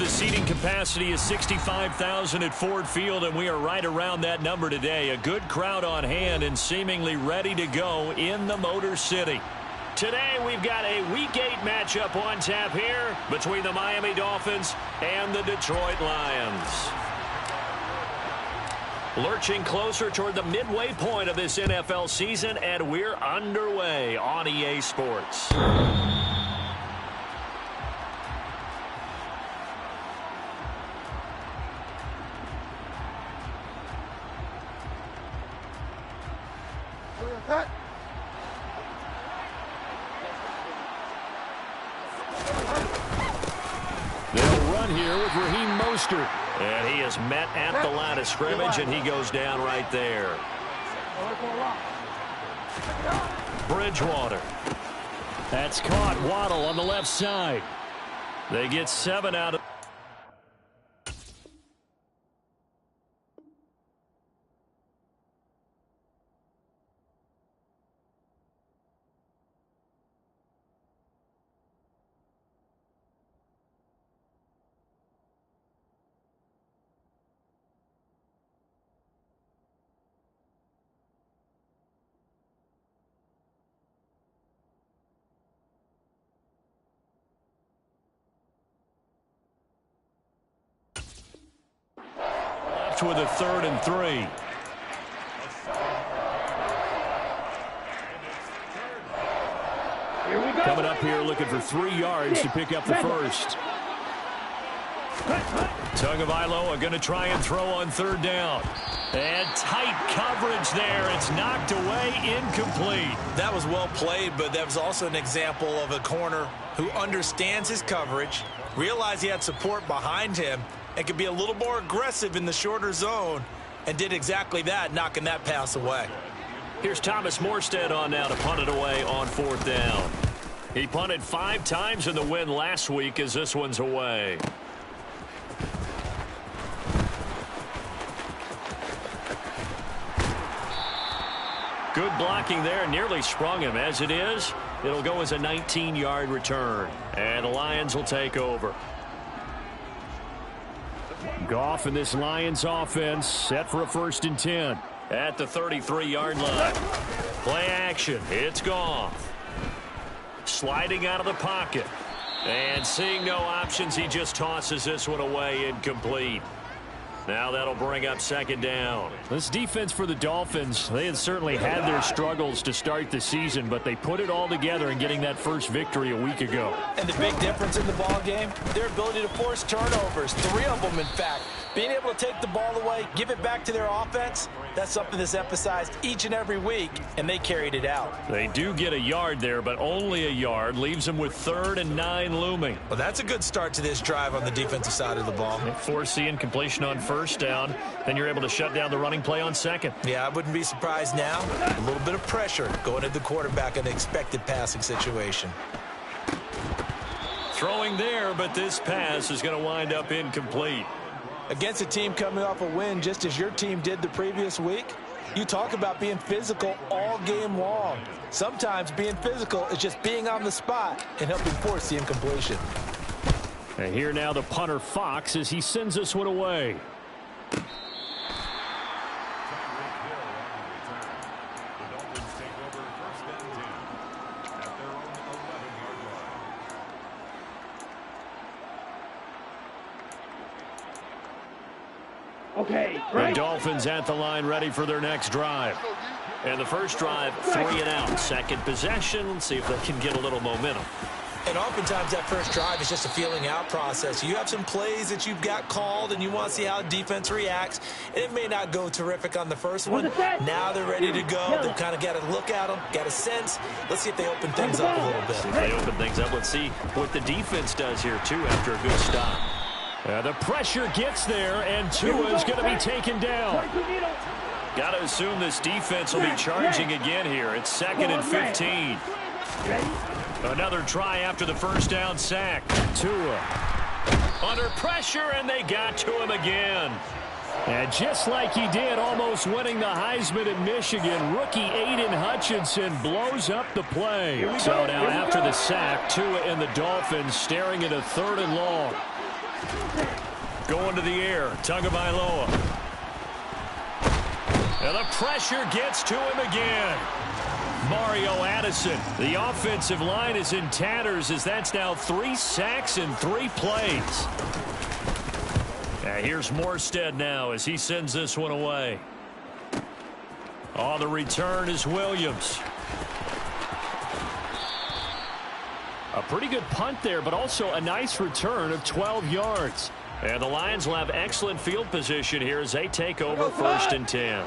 The seating capacity is 65,000 at Ford Field, and we are right around that number today. A good crowd on hand and seemingly ready to go in the Motor City. Today, we've got a Week 8 matchup on tap here between the Miami Dolphins and the Detroit Lions. Lurching closer toward the midway point of this NFL season, and we're underway on EA Sports. They'll run here with Raheem Mostert. And he is met at the line of scrimmage, and he goes down right there. Bridgewater. That's caught. Waddle on the left side. They get 7 out of... with a 3rd and 3. Coming up here looking for 3 yards to pick up the first. Tagovailoa are going to try and throw on 3rd down. And tight coverage there. It's knocked away, incomplete. That was well played, but that was also an example of a corner who understands his coverage, realized he had support behind him, and could be a little more aggressive in the shorter zone, and did exactly that, knocking that pass away. Here's Thomas Morstead on now to punt it away on 4th down. He punted 5 times in the win last week as this one's away. Good blocking there, nearly sprung him. As it is, it'll go as a 19-yard return, and the Lions will take over. Goff and this Lions offense set for a 1st and 10 at the 33-yard line. Play action. It's Goff. Sliding out of the pocket. And seeing no options, he just tosses this one away, incomplete. Now that'll bring up 2nd down. This defense for the Dolphins, they had certainly had their struggles to start the season, but they put it all together in getting that first victory a week ago. And the big difference in the ball game, their ability to force turnovers, 3 of them in fact. Being able to take the ball away, give it back to their offense, that's something that's emphasized each and every week, and they carried it out. They do get a yard there, but only a yard. Leaves them with 3rd and 9 looming. Well, that's a good start to this drive on the defensive side of the ball. Force the incompletion on 1st down. Then you're able to shut down the running play on 2nd. Yeah, I wouldn't be surprised now. A little bit of pressure going at the quarterback in an expected passing situation. Throwing there, but this pass is going to wind up incomplete. Against a team coming off a win just as your team did the previous week, you talk about being physical all game long. Sometimes being physical is just being on the spot and helping force the incompletion. And here now the punter Fox as he sends this one away. Okay, the Dolphins at the line ready for their next drive. And the first drive, 3 and out. 2nd possession. Let's see if they can get a little momentum. And oftentimes that first drive is just a feeling out process. You have some plays that you've got called and you want to see how defense reacts. And it may not go terrific on the first one. Now they're ready to go. They've kind of got to look at them, got a sense. Let's see if they open things up a little bit. If they open things up, let's see what the defense does here, too, after a good stop. The pressure gets there, and Tua is going to be taken down. Got to assume this defense will be charging again here. It's 2nd and 15. Another try after the first down sack. Tua under pressure, and they got to him again. And just like he did, almost winning the Heisman in Michigan, rookie Aiden Hutchinson blows up the play. So now after the sack, Tua and the Dolphins staring at a 3rd and long. Going to the air, Tagovailoa. And the pressure gets to him again. Mario Addison. The offensive line is in tatters as that's now 3 sacks in 3 plays. Here's Morstead now as he sends this one away. On the return is Williams. A pretty good punt there, but also a nice return of 12 yards. And the Lions will have excellent field position here as they take over 1st and 10.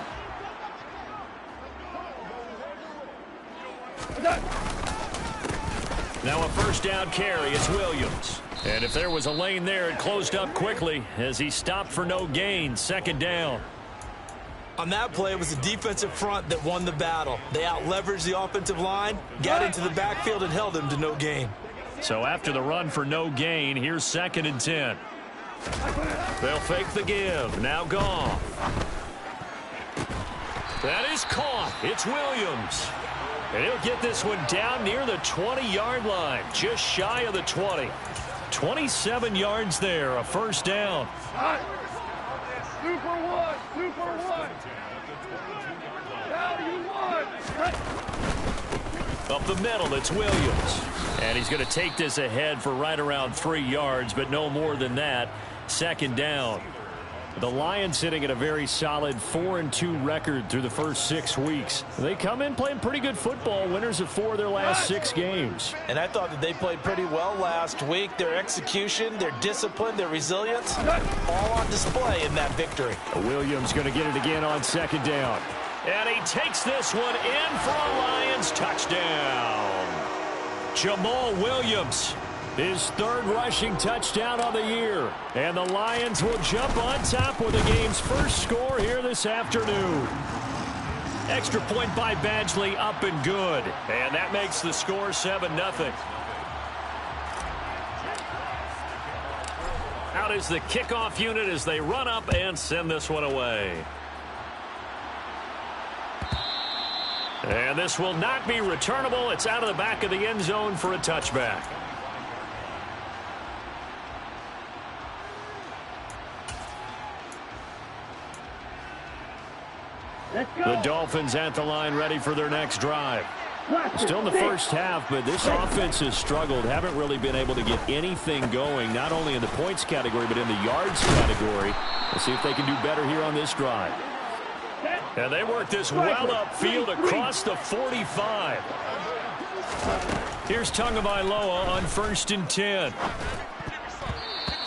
Now a 1st down carry. It's Williams. And if there was a lane there, it closed up quickly as he stopped for no gain. 2nd down. On that play, it was the defensive front that won the battle. They out-leveraged the offensive line, got into the backfield, and held him to no gain. So after the run for no gain, here's 2nd and 10. They'll fake the give. Now Goff. That is caught. It's Williams. And he'll get this one down near the 20-yard line, just shy of the 20. 27 yards there, a 1st down. Super one. Now you won. Up the middle, it's Williams. And he's going to take this ahead for right around 3 yards, but no more than that. 2nd down. The Lions sitting at a very solid 4-2 record through the first 6 weeks. They come in playing pretty good football, winners of 4 of their last 6 games. And I thought that they played pretty well last week. Their execution, their discipline, their resilience, all on display in that victory. Williams going to get it again on 2nd down. And he takes this one in for a Lions touchdown. Jamal Williams. His 3rd rushing touchdown on the year. And the Lions will jump on top with the game's first score here this afternoon. Extra point by Badgley, up and good. And that makes the score 7-0. Out is the kickoff unit as they run up and send this one away. And this will not be returnable. It's out of the back of the end zone for a touchback. The Dolphins at the line ready for their next drive. Still in the first half, but this offense has struggled. Haven't really been able to get anything going, not only in the points category, but in the yards category. Let's see if they can do better here on this drive. And they work this well upfield across the 45. Here's Tagovailoa on 1st and 10.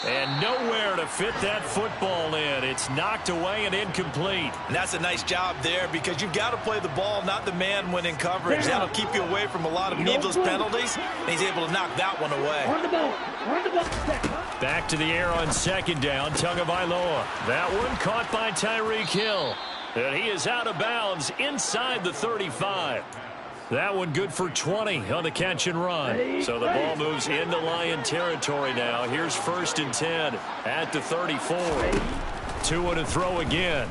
And nowhere to fit that football in. It's knocked away and incomplete. And that's a nice job there because you've got to play the ball, not the man when in coverage. That'll keep you away from a lot of needless penalties. And he's able to knock that one away. Back to the air on 2nd down. Tagovailoa. That one caught by Tyreek Hill. And he is out of bounds inside the 35. That one good for 20 on the catch and run. So the ball moves into Lion territory now. Here's 1st and 10 at the 34. Tua to throw again.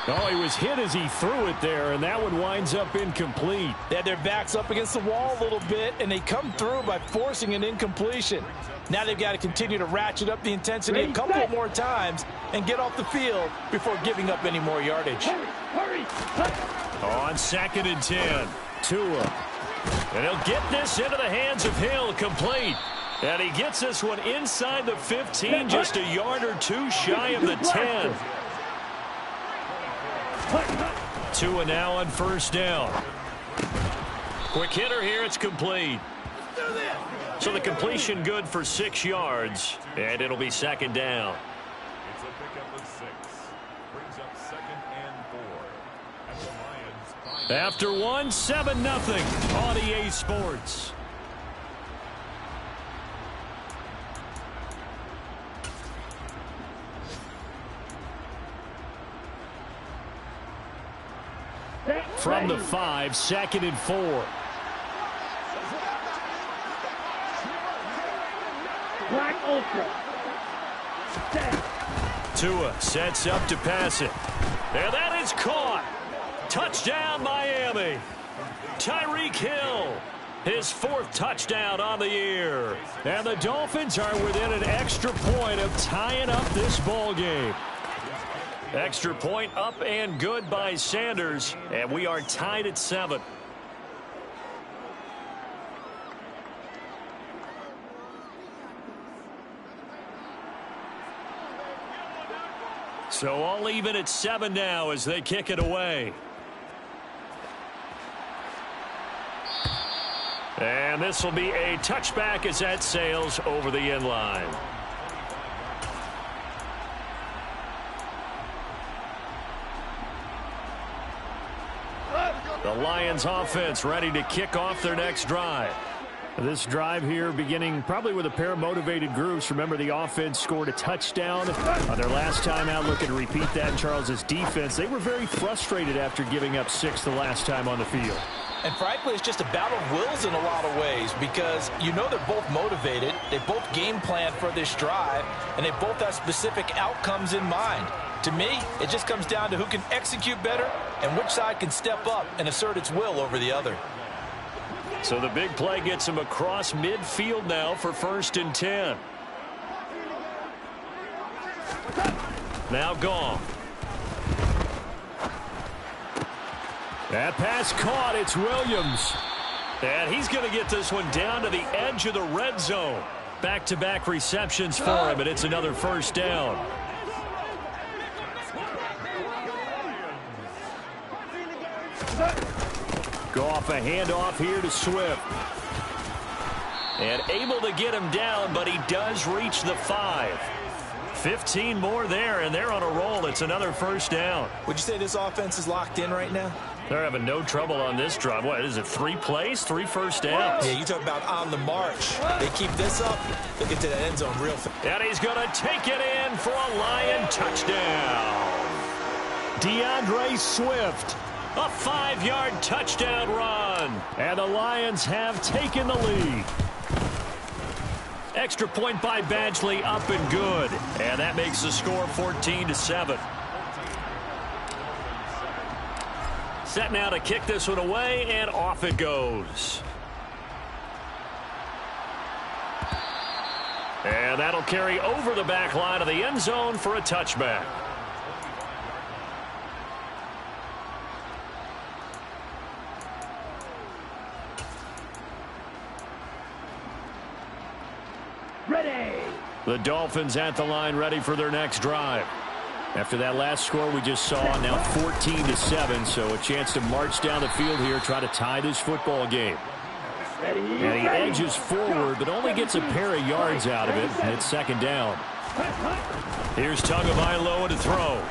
Oh, he was hit as he threw it there, and that one winds up incomplete. They had their backs up against the wall a little bit, and they come through by forcing an incompletion. Now they've got to continue to ratchet up the intensity a couple more times and get off the field before giving up any more yardage. On 2nd and 10, Tua. And he'll get this into the hands of Hill, complete. And he gets this one inside the 15, just a yard or 2 shy of the 10. Tua now on 1st down. Quick hitter here, it's complete. So the completion good for 6 yards, and it'll be 2nd down. It's a pickup of 6. Brings up 2nd and 4. After 1, 7-0 on EA Sports. From the 5, 2nd and 4. Black Ultra. Tua sets up to pass it. And that is caught. Touchdown, Miami. Tyreek Hill. His 4th touchdown on the year. And the Dolphins are within an extra point of tying up this ball game. Extra point up and good by Sanders. And we are tied at 7. So all even at 7 now as they kick it away. And this will be a touchback as that sails over the end line. The Lions offense ready to kick off their next drive. This drive here beginning probably with a pair of motivated groups. Remember, the offense scored a touchdown on their last time out. Looking to repeat that in Charles's defense. They were very frustrated after giving up 6 the last time on the field. And frankly, it's just a battle of wills in a lot of ways because you know they're both motivated. They both game plan for this drive, and they both have specific outcomes in mind. To me, it just comes down to who can execute better and which side can step up and assert its will over the other. So the big play gets him across midfield now for 1st and 10. Now gone. That pass caught. It's Williams. And he's going to get this one down to the edge of the red zone. Back-to-back receptions for him, and it's another 1st down. Go off a handoff here to Swift. And able to get him down, but he does reach the 5. 15 more there, and they're on a roll. It's another 1st down. Would you say this offense is locked in right now? They're having no trouble on this drive. What is it, 3 plays, 3 first downs? Yeah, you talk about on the march. They keep this up, they get to the end zone real fast. And he's going to take it in for a Lion touchdown. DeAndre Swift, a 5-yard touchdown run. And the Lions have taken the lead. Extra point by Badgley, up and good. And that makes the score 14-7. Set now to kick this one away, and off it goes. And that'll carry over the back line of the end zone for a touchback. Ready. The Dolphins at the line, ready for their next drive. After that last score we just saw, now 14-7, so a chance to march down the field here, try to tie this football game. And he edges forward, but only gets a pair of yards out of it, and it's 2nd down. Here's Tagovailoa to throw.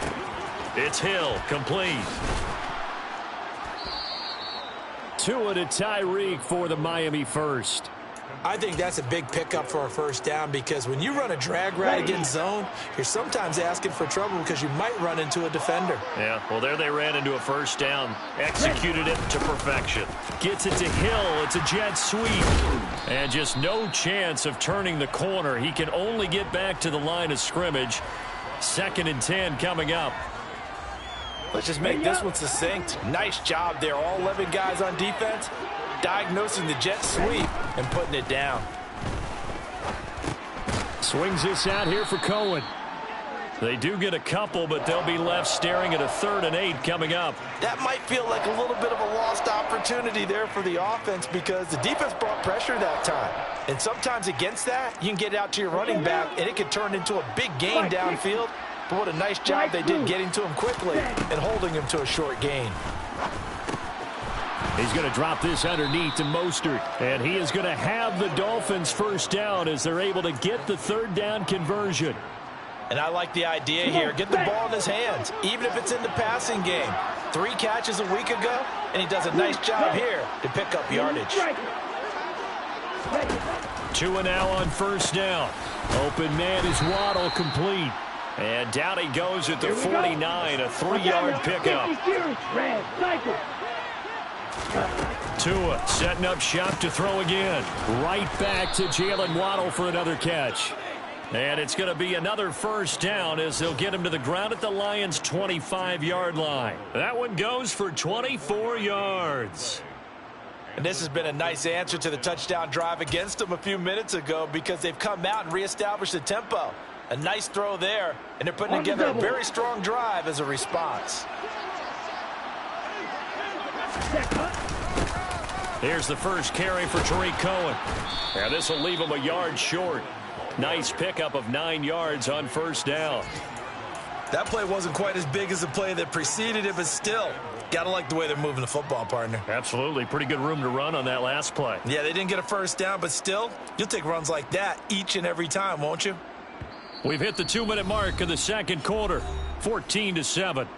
It's Hill, complete. Tua to Tyreek for the Miami first. I think that's a big pickup for a 1st down because when you run a drag route against zone, you're sometimes asking for trouble because you might run into a defender. Yeah, well, there they ran into a 1st down. Executed it to perfection. Gets it to Hill. It's a jet sweep. And just no chance of turning the corner. He can only get back to the line of scrimmage. 2nd and 10 coming up. Let's just make this one succinct. Nice job there. All 11 guys on defense diagnosing the jet sweep and putting it down. Swings this out here for Cohen. They do get a couple, but they'll be left staring at a 3rd and 8 coming up. That might feel like a little bit of a lost opportunity there for the offense because the defense brought pressure that time. And sometimes against that, you can get out to your running back, and it could turn into a big gain downfield. But what a nice job they did getting to him quickly and holding him to a short gain. He's going to drop this underneath to Mostert. And he is going to have the Dolphins 1st down as they're able to get the 3rd down conversion. And I like the idea here. Get the ball in his hands, even if it's in the passing game. 3 catches a week ago, and he does a nice job here to pick up yardage. Tua now on 1st down. Open man is Waddle, complete. And down he goes at the 49, a 3-yard pickup. Tua setting up shop to throw again. Right back to Jalen Waddle for another catch. And it's going to be another 1st down as they'll get him to the ground at the Lions' 25-yard line. That one goes for 24 yards. And this has been a nice answer to the touchdown drive against them a few minutes ago because they've come out and reestablished the tempo. A nice throw there, and they're putting together a very strong drive as a response. Here's the first carry for Tariq Cohen. And this will leave him a yard short. Nice pickup of 9 yards on first down. That play wasn't quite as big as the play that preceded it, but still, got to like the way they're moving the football, partner. Absolutely. Pretty good room to run on that last play. Yeah, they didn't get a first down, but still, you'll take runs like that each and every time, won't you? We've hit the 2-minute mark in the second quarter. 14-7.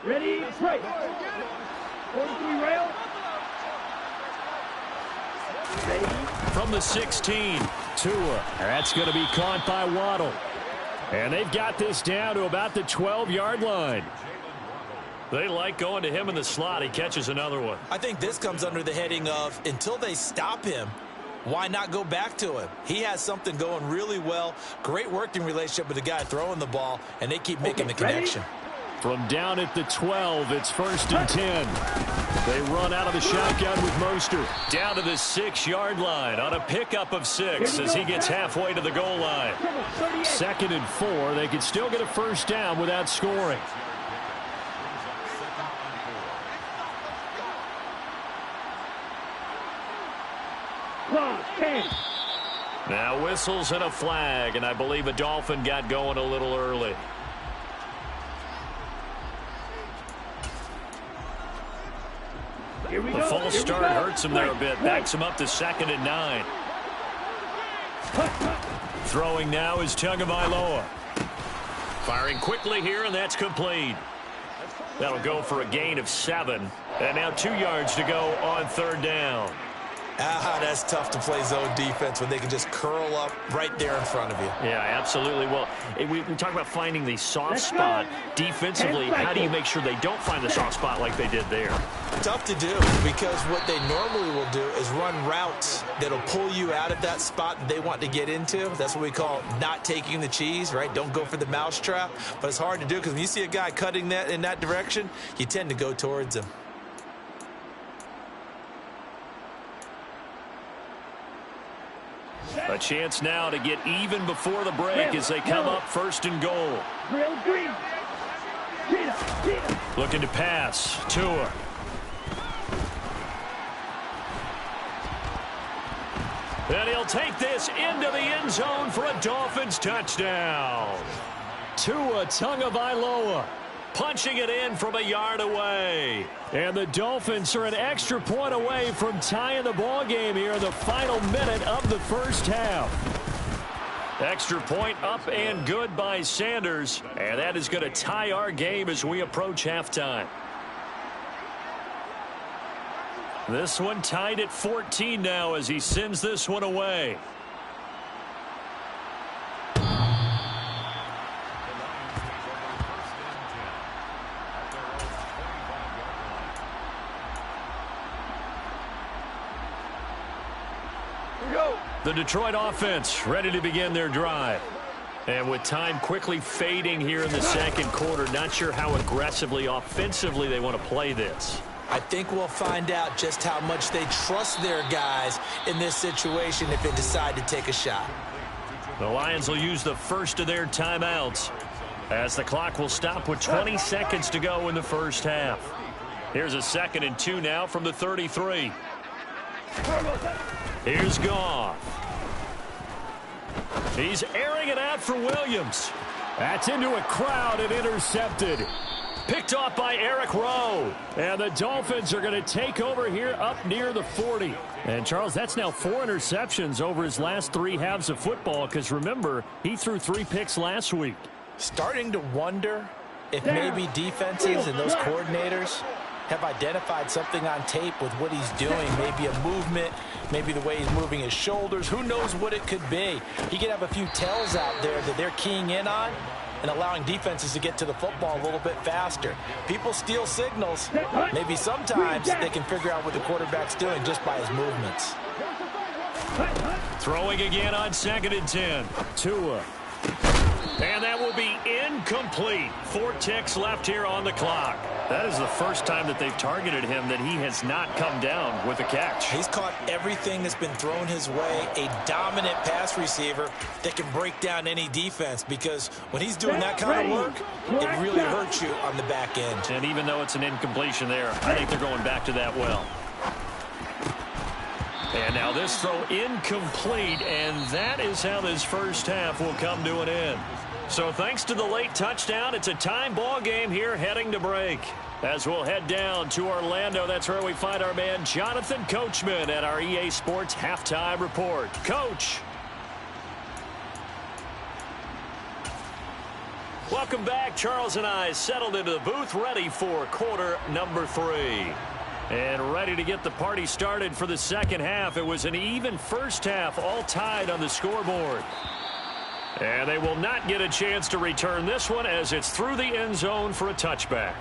Ready, break. 43 rail. Ready. From the 16, Tua. That's going to be caught by Waddle. And they've got this down to about the 12-yard line. They like going to him in the slot. He catches another one. I think this comes under the heading of until they stop him, why not go back to him? He has something going really well. Great working relationship with the guy throwing the ball, and they keep making the connection. From down at the 12, it's 1st and 10. They run out of the shotgun with Mostert. Down to the 6-yard line on a pickup of 6 as he gets halfway to the goal line. 2nd and 4. They could still get a first down without scoring. Now whistles and a flag, and I believe a Dolphin got going a little early. The false start hurts him there a bit. Backs him up to 2nd and 9. Throwing now is Tagovailoa. Firing quickly here, and that's complete. That'll go for a gain of 7. And now 2 yards to go on 3rd down. That's tough to play zone defense when they can just curl up right there in front of you. Yeah, absolutely. Well, we talk about finding the soft spot defensively. How do you make sure they don't find the soft spot like they did there? Tough to do because what they normally will do is run routes that'll pull you out of that spot that they want to get into. That's what we call not taking the cheese, right? Don't go for the mousetrap. But it's hard to do because when you see a guy cutting that in that direction, you tend to go towards him. A chance now to get even before the break as they come up 1st and goal. Looking to pass. Tua. And he'll take this into the end zone for a Dolphins touchdown. Tua Tagovailoa punching it in from a yard away. And the Dolphins are an extra point away from tying the ball game here in the final minute of the first half. Extra point up and good by Sanders. And that is going to tie our game as we approach halftime. This one tied at 14 now as he sends this one away. The Detroit offense ready to begin their drive. And with time quickly fading here in the second quarter, not sure how aggressively, offensively they want to play this. I think we'll find out just how much they trust their guys in this situation if they decide to take a shot. The Lions will use the first of their timeouts as the clock will stop with 20 seconds to go in the first half. Here's a 2nd and 2 now from the 33. Here's Goff. He's airing it out for Williams. That's into a crowd and intercepted. Picked off by Eric Rowe. And the Dolphins are going to take over here up near the 40. And, Charles, that's now 4 interceptions over his last 3 halves of football because, remember, he threw 3 picks last week. Starting to wonder if maybe defenses and those coordinators have identified something on tape with what he's doing. Maybe a movement, maybe the way he's moving his shoulders. Who knows what it could be? He could have a few tells out there that they're keying in on, and allowing defenses to get to the football a little bit faster. People steal signals. Maybe sometimes they can figure out what the quarterback's doing just by his movements. Throwing again on 2nd and 10. Tua. And that will be incomplete. 4 ticks left here on the clock. That is the first time that they've targeted him that he has not come down with a catch. He's caught everything that's been thrown his way. A dominant pass receiver that can break down any defense, because when he's doing that kind of work, it really hurts you on the back end. And even though it's an incompletion there, I think they're going back to that well. And now this throw incomplete, and that is how this first half will come to an end. So thanks to the late touchdown, it's a time ball game here heading to break. As we'll head down to Orlando, that's where we find our man Jonathan Coachman at our EA Sports Halftime Report. Coach. Welcome back. Charles and I settled into the booth, ready for quarter number 3. And ready to get the party started for the second half. It was an even first half, all tied on the scoreboard. And they will not get a chance to return this one as it's through the end zone for a touchback.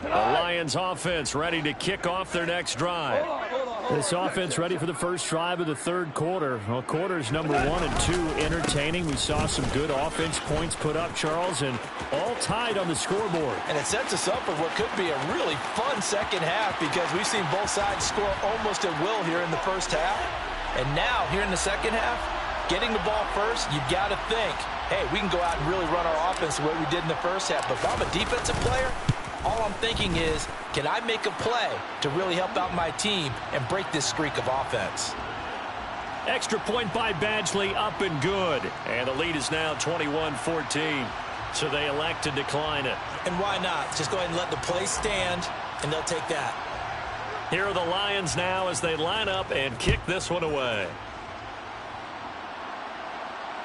The Lions offense ready to kick off their next drive. This offense ready for the first drive of the third quarter. Well, quarters number 1 and 2 entertaining. We saw some good offense points put up, Charles, and all tied on the scoreboard. And it sets us up for what could be a really fun second half, because we've seen both sides score almost at will here in the first half. And now, here in the second half, getting the ball first, you've got to think, hey, we can go out and really run our offense the way we did in the first half. But if I'm a defensive player, all I'm thinking is, can I make a play to really help out my team and break this streak of offense? Extra point by Badgley, up and good. And the lead is now 21-14. So they elect to decline it. And why not? Just go ahead and let the play stand, and they'll take that. Here are the Lions now as they line up and kick this one away.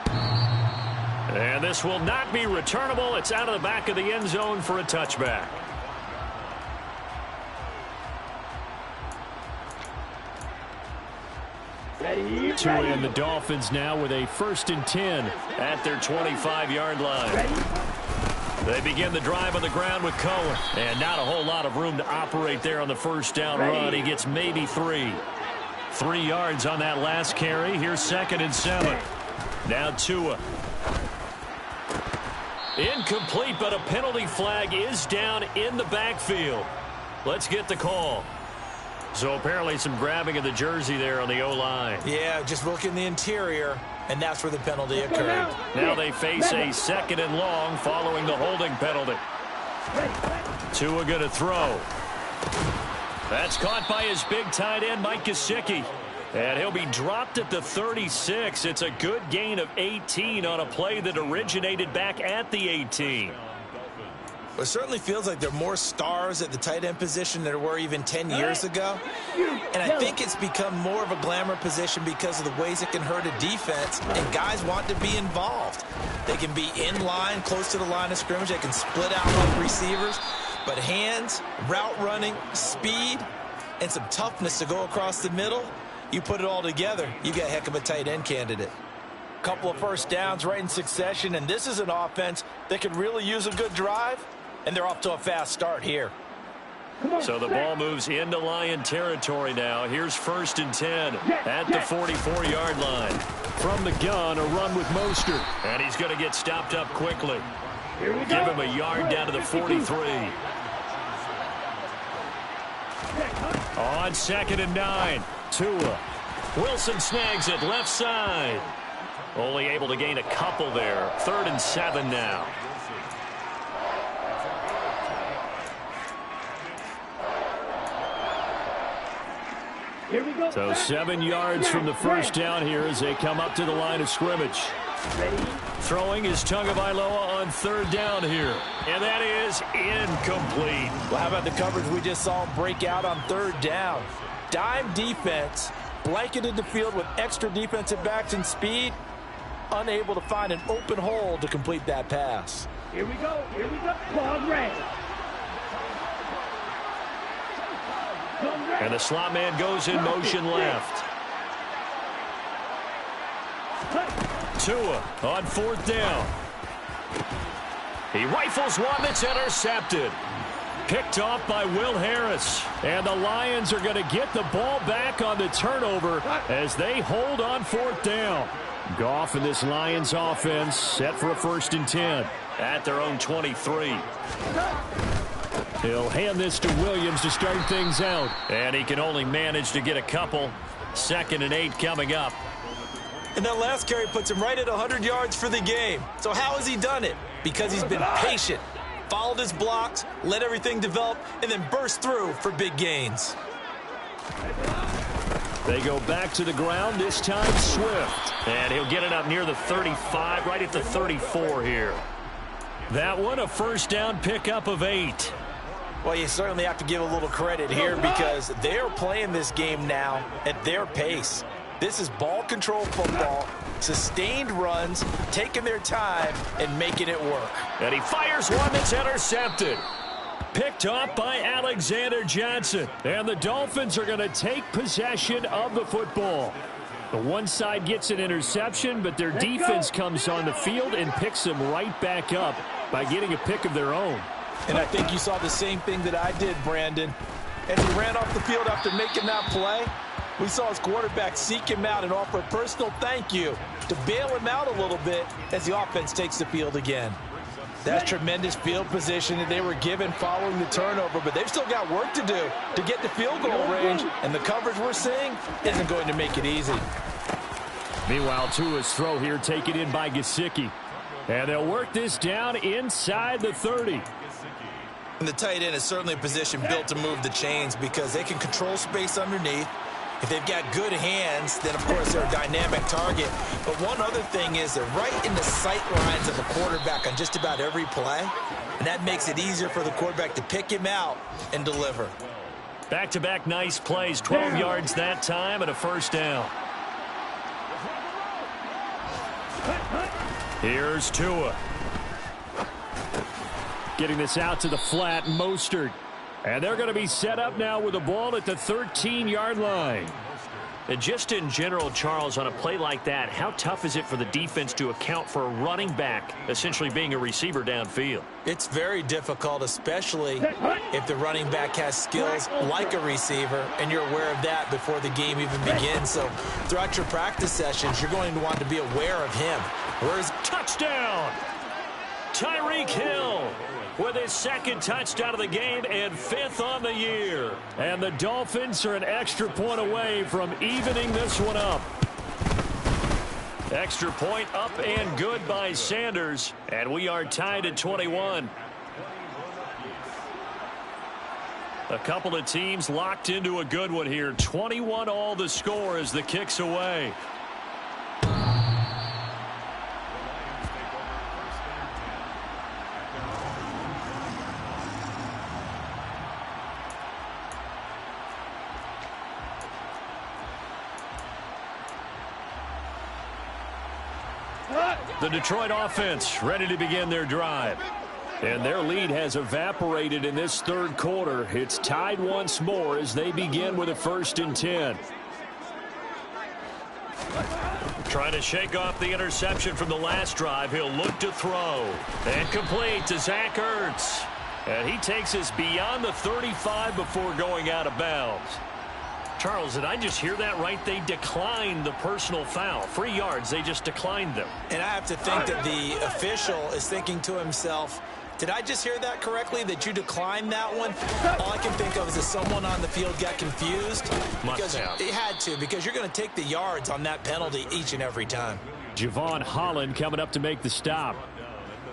And this will not be returnable. It's out of the back of the end zone for a touchback. Tua and the Dolphins now with a 1st and 10 at their 25-yard line. They begin the drive on the ground with Cohen. And not a whole lot of room to operate there on the first down run. He gets maybe 3. 3 yards on that last carry. Here's 2nd and 7. Now Tua. Incomplete, but a penalty flag is down in the backfield. Let's get the call. So apparently some grabbing of the jersey there on the O-line. Yeah, just look in the interior, and that's where the penalty occurred. Now they face a 2nd and long following the holding penalty. Tua going to throw. That's caught by his big tight end, Mike Gesicki. And he'll be dropped at the 36. It's a good gain of 18 on a play that originated back at the 18. It certainly feels like there are more stars at the tight end position than there were even 10 years ago. And I think it's become more of a glamour position because of the ways it can hurt a defense, and guys want to be involved. They can be in line, close to the line of scrimmage. They can split out like receivers. But hands, route running, speed, and some toughness to go across the middle, you put it all together, you got a heck of a tight end candidate. Couple of first downs right in succession, and this is an offense that could really use a good drive. And they're off to a fast start here. So the ball moves into Lion territory now. Here's 1st and 10 at the 44-yard line. From the gun, a run with Mostert. And he's going to get stopped up quickly. Give him a yard down to the 43. On 2nd and 9, Tua. Wilson snags it left side. Only able to gain a couple there. 3rd and 7 now. So 7 yards from the first down here as they come up to the line of scrimmage. Throwing is Tagovailoa on 3rd down here. And that is incomplete. Well, how about the coverage we just saw him break out on 3rd down? Dime defense, blanketed the field with extra defensive backs and speed, unable to find an open hole to complete that pass. Here we go. Ball red. And the slot man goes in motion left. Tua on fourth down. He rifles one that's intercepted. Picked off by Will Harris. And the Lions are going to get the ball back on the turnover as they hold on fourth down. Goff and this Lions offense set for a 1st and 10. At their own 23. He'll hand this to Williams to start things out. And he can only manage to get a couple. 2nd and 8 coming up. And that last carry puts him right at 100 yards for the game. So how has he done it? Because he's been patient, followed his blocks, let everything develop, and then burst through for big gains. They go back to the ground, this time Swift. And he'll get it up near the 35, right at the 34 here. That one a 1st down pickup of 8. Well, you certainly have to give a little credit here because they're playing this game now at their pace. This is ball control football, sustained runs, taking their time, and making it work. And he fires one that's intercepted. Picked off by Alexander Johnson. And the Dolphins are going to take possession of the football. The one side gets an interception, but their defense comes on the field and picks them right back up by getting a pick of their own. And I think you saw the same thing that I did, Brandon. As he ran off the field after making that play, we saw his quarterback seek him out and offer a personal thank you to bail him out a little bit as the offense takes the field again. That's tremendous field position that they were given following the turnover, but they've still got work to do to get to field goal range, and the coverage we're seeing isn't going to make it easy. Meanwhile, Tua's throw here taken in by Gesicki. And they'll work this down inside the 30. And the tight end is certainly a position built to move the chains because they can control space underneath. If they've got good hands, then, of course, they're a dynamic target. But one other thing is they're right in the sight lines of a quarterback on just about every play. And that makes it easier for the quarterback to pick him out and deliver. Back-to-back nice plays, 12 yards that time and a 1st down. Here's Tua. Getting this out to the flat, Mostert. And they're going to be set up now with the ball at the 13-yard line. And just in general, Charles, on a play like that, how tough is it for the defense to account for a running back essentially being a receiver downfield? It's very difficult, especially if the running back has skills like a receiver, and you're aware of that before the game even begins. So throughout your practice sessions, you're going to want to be aware of him. Where's touchdown? Tyreek Hill with his 2nd touchdown of the game and 5th on the year. And the Dolphins are an extra point away from evening this one up. Extra point up and good by Sanders. And we are tied at 21. A couple of teams locked into a good one here. 21 all the score as the kick's away. The Detroit offense ready to begin their drive. And their lead has evaporated in this 3rd quarter. It's tied once more as they begin with a 1st and 10. Trying to shake off the interception from the last drive. He'll look to throw. And complete to Zach Ertz. And he takes us beyond the 35 before going out of bounds. Charles, did I just hear that right? They declined the personal foul. 3 yards, they just declined them. And I have to think that the official is thinking to himself, did I just hear that correctly, that you declined that one? All I can think of is that someone on the field got confused. Because it had to, because you're going to take the yards on that penalty each and every time. Javon Holland coming up to make the stop.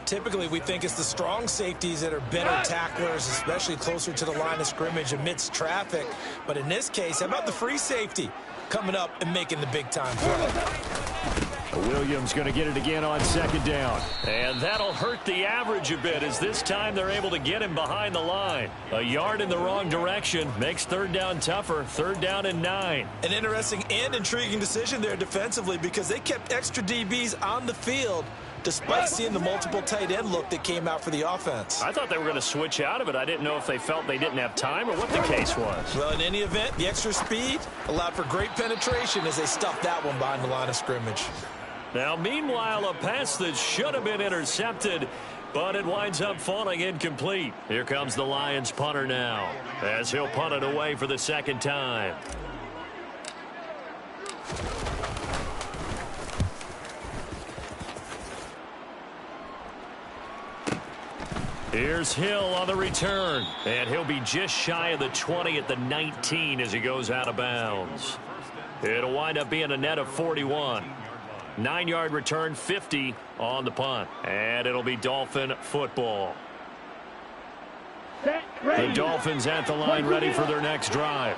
Typically, we think it's the strong safeties that are better tacklers, especially closer to the line of scrimmage amidst traffic. But in this case, how about the free safety coming up and making the big-time play? Williams going to get it again on 2nd down. And that'll hurt the average a bit as this time they're able to get him behind the line. A yard in the wrong direction makes 3rd down tougher. 3rd down and 9. An interesting and intriguing decision there defensively because they kept extra DBs on the field despite seeing the multiple tight end look that came out for the offense. I thought they were going to switch out of it. I didn't know if they felt they didn't have time or what the case was. Well, in any event, the extra speed allowed for great penetration as they stuffed that one behind the line of scrimmage. Now, meanwhile, a pass that should have been intercepted, but it winds up falling incomplete. Here comes the Lions punter now, as he'll punt it away for the second time. Here's Hill on the return, and he'll be just shy of the 20 at the 19 as he goes out of bounds. It'll wind up being a net of 41. 9-yard return, 50 on the punt. And it'll be Dolphin football. The Dolphins at the line ready for their next drive.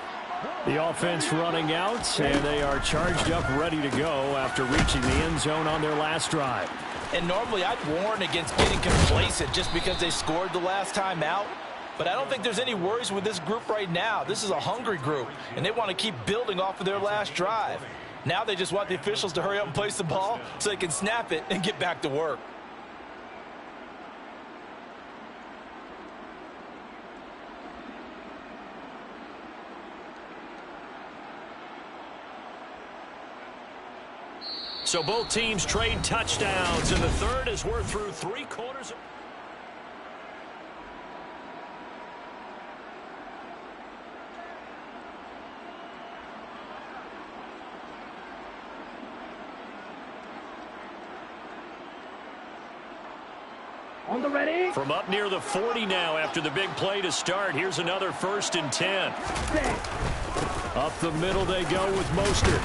The offense running out, and they are charged up ready to go after reaching the end zone on their last drive. And normally I'd warn against getting complacent just because they scored the last time out. But I don't think there's any worries with this group right now. This is a hungry group, and they want to keep building off of their last drive. Now they just want the officials to hurry up and place the ball so they can snap it and get back to work. So both teams trade touchdowns in the third as we're through 3/4. On the ready. From up near the 40 now after the big play to start. Here's another 1st and 10. Up the middle they go with Mostert.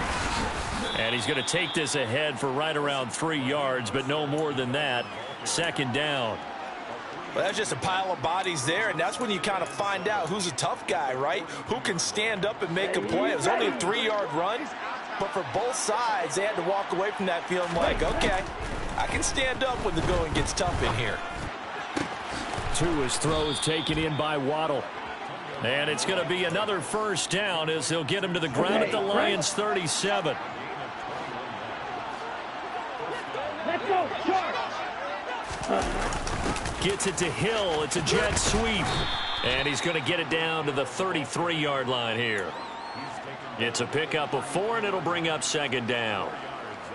And he's going to take this ahead for right around 3 yards, but no more than that. 2nd down. Well, that's just a pile of bodies there, and that's when you kind of find out who's a tough guy, right? Who can stand up and make a play. It was only a 3-yard run, but for both sides, they had to walk away from that feeling like, okay, I can stand up when the going gets tough in here. Tua's throw is taken in by Waddle. And it's going to be another 1st down as they'll get him to the ground at the Lions' 37. Let's go, Sharp. Gets it to Hill. It's a jet sweep. And he's going to get it down to the 33-yard line here. It's a pickup of 4, and it'll bring up 2nd down.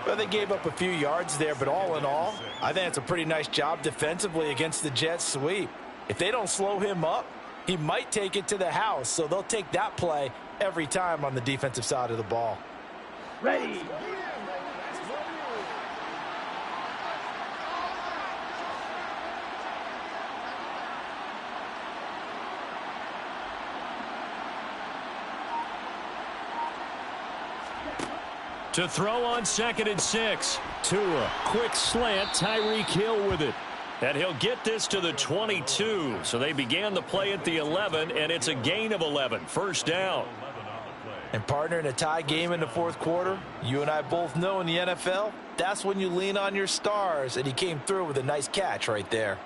Well, they gave up a few yards there, but all in all, I think it's a pretty nice job defensively against the jet sweep. If they don't slow him up, he might take it to the house, so they'll take that play every time on the defensive side of the ball. Ready. To throw on 2nd and 6. Tua, quick slant, Tyreek Hill with it. And he'll get this to the 22. So they began the play at the 11, and it's a gain of 11. 1st down. And partner, in a tie game in the 4th quarter, you and I both know in the NFL, that's when you lean on your stars, and he came through with a nice catch right there.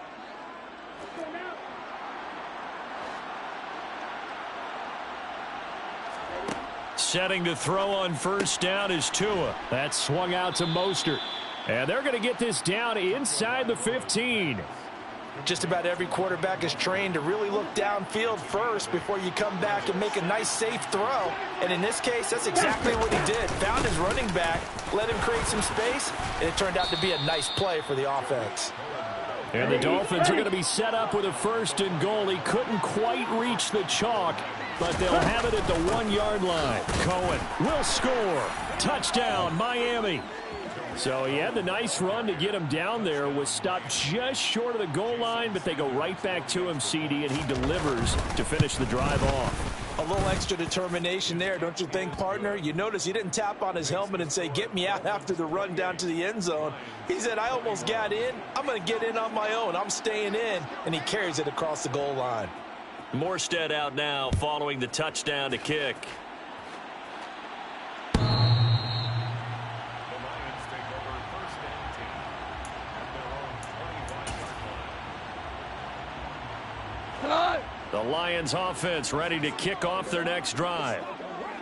Setting to throw on 1st down is Tua. That's swung out to Mostert. And they're going to get this down inside the 15. Just about every quarterback is trained to really look downfield first before you come back and make a nice, safe throw. And in this case, that's exactly what he did. Found his running back, let him create some space, and it turned out to be a nice play for the offense. And the Dolphins are going to be set up with a 1st and goal. He couldn't quite reach the chalk, but they'll have it at the 1-yard line. Cohen will score. Touchdown, Miami. So he had the nice run to get him down there, was stopped just short of the goal line, but they go right back to him, CD, and he delivers to finish the drive off. A little extra determination there, don't you think, partner? You notice he didn't tap on his helmet and say, get me out after the run down to the end zone. He said, I almost got in. I'm going to get in on my own. I'm staying in, and he carries it across the goal line. Morstead out now following the touchdown to kick. The Lions offense ready to kick off their next drive.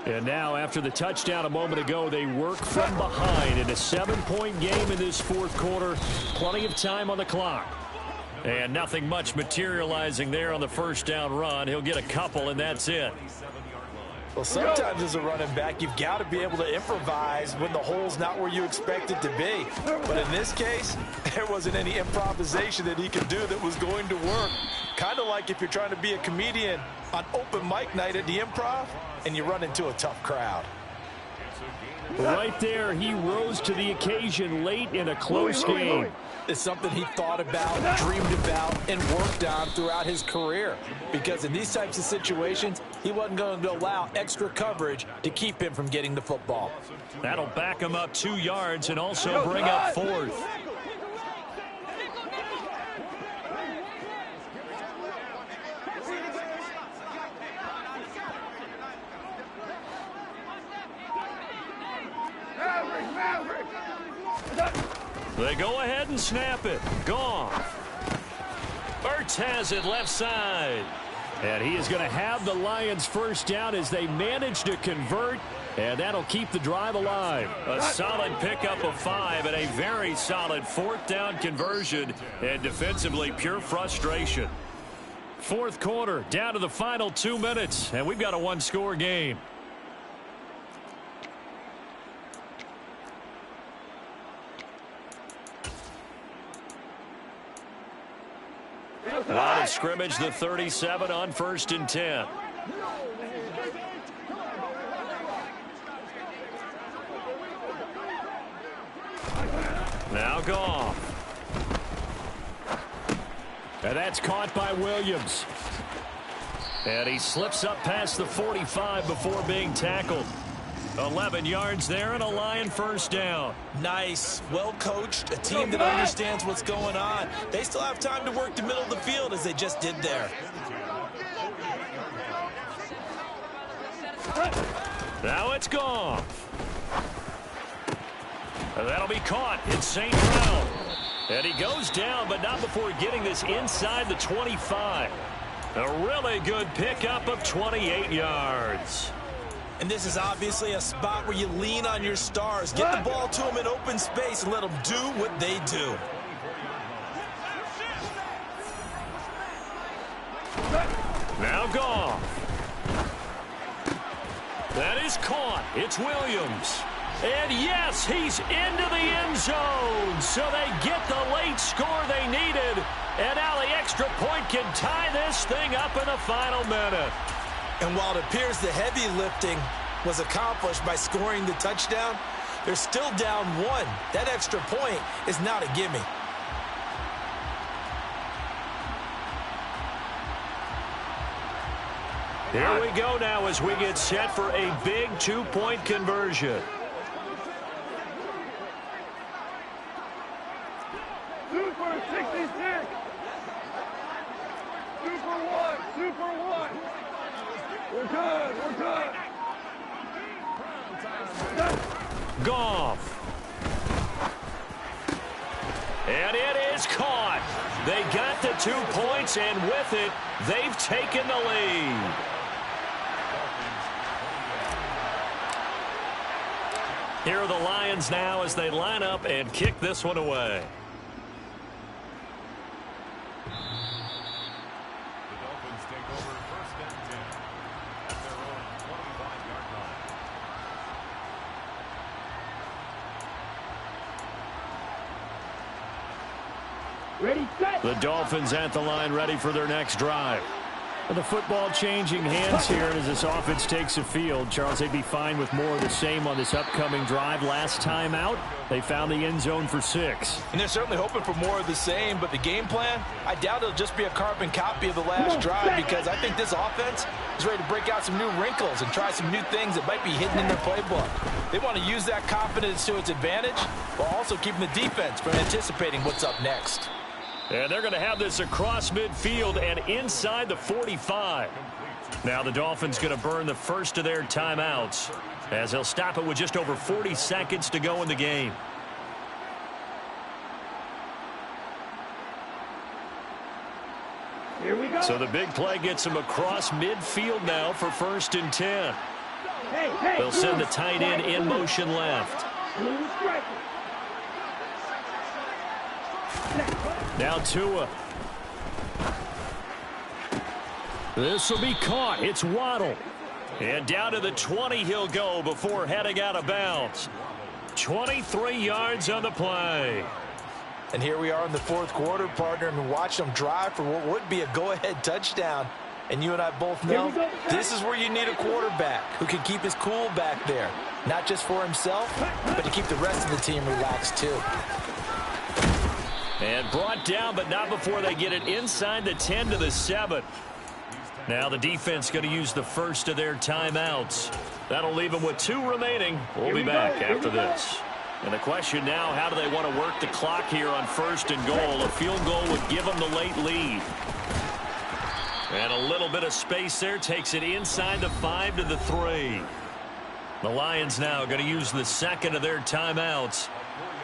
And now, after the touchdown a moment ago, they work from behind in a 7-point game in this fourth quarter. Plenty of time on the clock. And nothing much materializing there on the first down run. He'll get a couple, and that's it. Well, sometimes as a running back, you've got to be able to improvise when the hole's not where you expect it to be. But in this case, there wasn't any improvisation that he could do that was going to work. Kind of like if you're trying to be a comedian on open mic night at the Improv and you run into a tough crowd. Right there, he rose to the occasion late in a close game. It's something he thought about, dreamed about, and worked on throughout his career. Because in these types of situations, he wasn't going to allow extra coverage to keep him from getting the football. That'll back him up 2 yards and also bring up fourth. They go ahead and snap it. Gone. Ertz has it left side. And he is going to have the Lions first down as they manage to convert. And that'll keep the drive alive. A solid pickup of 5 and a very solid fourth down conversion. And defensively, pure frustration. Fourth quarter, down to the final 2 minutes. And we've got a one-score game. Line of scrimmage, the 37 on 1st and 10. Now Goff. And that's caught by Williams. And he slips up past the 45 before being tackled. 11 yards there and a Lion first down. Nice, well coached, a team that understands what's going on. They still have time to work the middle of the field as they just did there. Now it's gone. And that'll be caught in St. Brown. And he goes down, but not before getting this inside the 25. A really good pickup of 28 yards. And this is obviously a spot where you lean on your stars. Get the ball to them in open space and let them do what they do. Now Goff. That is caught. It's Williams. And yes, he's into the end zone. So they get the late score they needed. And now the extra point can tie this thing up in the final minute. And while it appears the heavy lifting was accomplished by scoring the touchdown, they're still down 1. That extra point is not a gimme. Here we go now as we get set for a big 2-point conversion. Super 66. Super 1. Super 1. We're good. We're good. Goff. And it is caught. They got the 2 points, and with it, they've taken the lead. Here are the Lions now as they line up and kick this one away. Ready, set. The Dolphins at the line ready for their next drive. And the football changing hands here as this offense takes the field. Charles, they'd be fine with more of the same on this upcoming drive. Last time out, they found the end zone for 6. And they're certainly hoping for more of the same, but the game plan, I doubt it'll just be a carbon copy of the last drive because I think this offense is ready to break out some new wrinkles and try some new things that might be hidden in their playbook. They want to use that confidence to its advantage while also keeping the defense from anticipating what's up next. And they're going to have this across midfield and inside the 45. Now the Dolphins going to burn the first of their timeouts as they'll stop it with just over 40 seconds to go in the game. Here we go. So the big play gets them across midfield now for 1st and 10. They'll send the tight end in motion left. Now Tua. This will be caught. It's Waddle. And down to the 20 he'll go before heading out of bounds. 23 yards on the play. And here we are in the fourth quarter, partner, and watch them drive for what would be a go-ahead touchdown. And you and I both know this is where you need a quarterback who can keep his cool back there. Not just for himself, but to keep the rest of the team relaxed too. And brought down, but not before they get it inside the 10 to the 7. Now the defense going to use the first of their timeouts. That'll leave them with 2 remaining. We'll be back after this. And the question now, how do they want to work the clock here on 1st and goal? A field goal would give them the late lead. And a little bit of space there takes it inside the 5 to the 3. The Lions now going to use the second of their timeouts.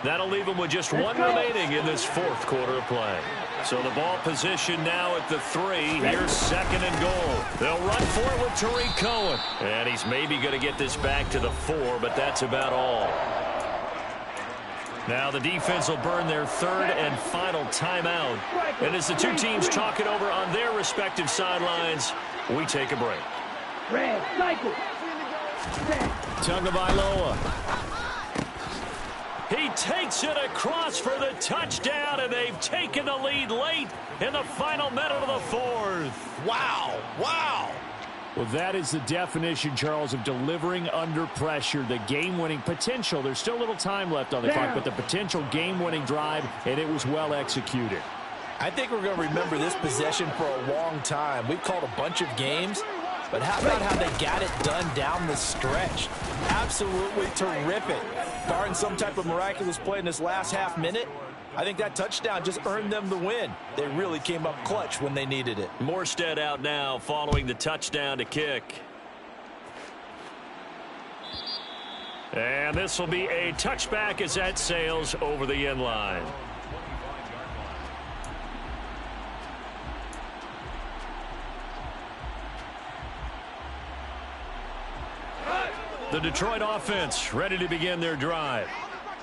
That'll leave them with just 1 remaining in this fourth quarter of play. So the ball position now at the 3. Here's 2nd and goal. They'll run for it with Tariq Cohen. And he's maybe going to get this back to the 4, but that's about all. Now the defense will burn their 3rd and final timeout. And as the two teams talk it over on their respective sidelines, we take a break. Tagovailoa. He takes it across for the touchdown, and they've taken the lead late in the final minute of the 4th. Wow. Wow. Well, that is the definition, Charles, of delivering under pressure. The game-winning potential. There's still a little time left on the clock, but the potential game-winning drive, and it was well executed. I think we're going to remember this possession for a long time. We've called a bunch of games, but how about how they got it done down the stretch? Absolutely terrific. Barring some type of miraculous play in this last half minute, I think that touchdown just earned them the win. They really came up clutch when they needed it. Morstead out now following the touchdown to kick. And this will be a touchback as that sails over the end line. The Detroit offense ready to begin their drive.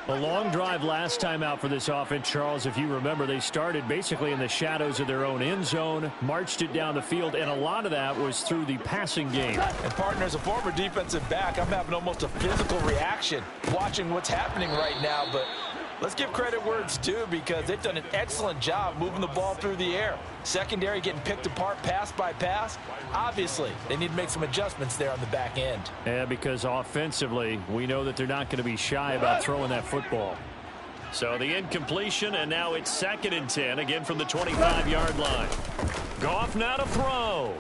A long drive last time out for this offense, Charles. If you remember, they started basically in the shadows of their own end zone, marched it down the field, and a lot of that was through the passing game. And partner, as a former defensive back, I'm having almost a physical reaction watching what's happening right now. But let's give credit where it's due, because they've done an excellent job moving the ball through the air. Secondary getting picked apart pass by pass. Obviously, they need to make some adjustments there on the back end. Yeah, because offensively, we know that they're not going to be shy about throwing that football. So the incompletion, and now it's 2nd and 10, again from the 25-yard line. Goff now to throw.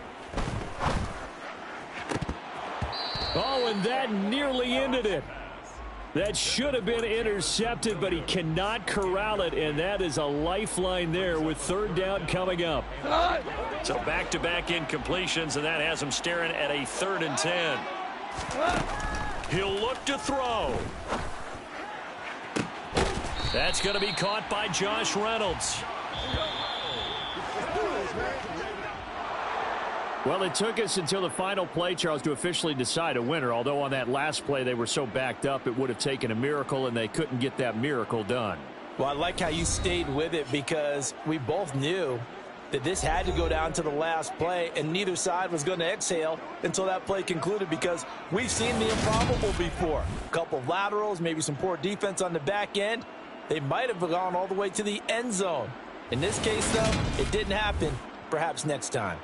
Oh, and that nearly ended it. That should have been intercepted, but he cannot corral it, and that is a lifeline there with 3rd down coming up. So back-to-back incompletions, and that has him staring at a 3rd and 10. He'll look to throw. That's going to be caught by Josh Reynolds. Well, it took us until the final play, Charles, to officially decide a winner, although on that last play they were so backed up it would have taken a miracle, and they couldn't get that miracle done. Well, I like how you stayed with it, because we both knew that this had to go down to the last play, and neither side was going to exhale until that play concluded, because we've seen the improbable before. A couple of laterals, maybe some poor defense on the back end. They might have gone all the way to the end zone. In this case, though, it didn't happen. Perhaps next time.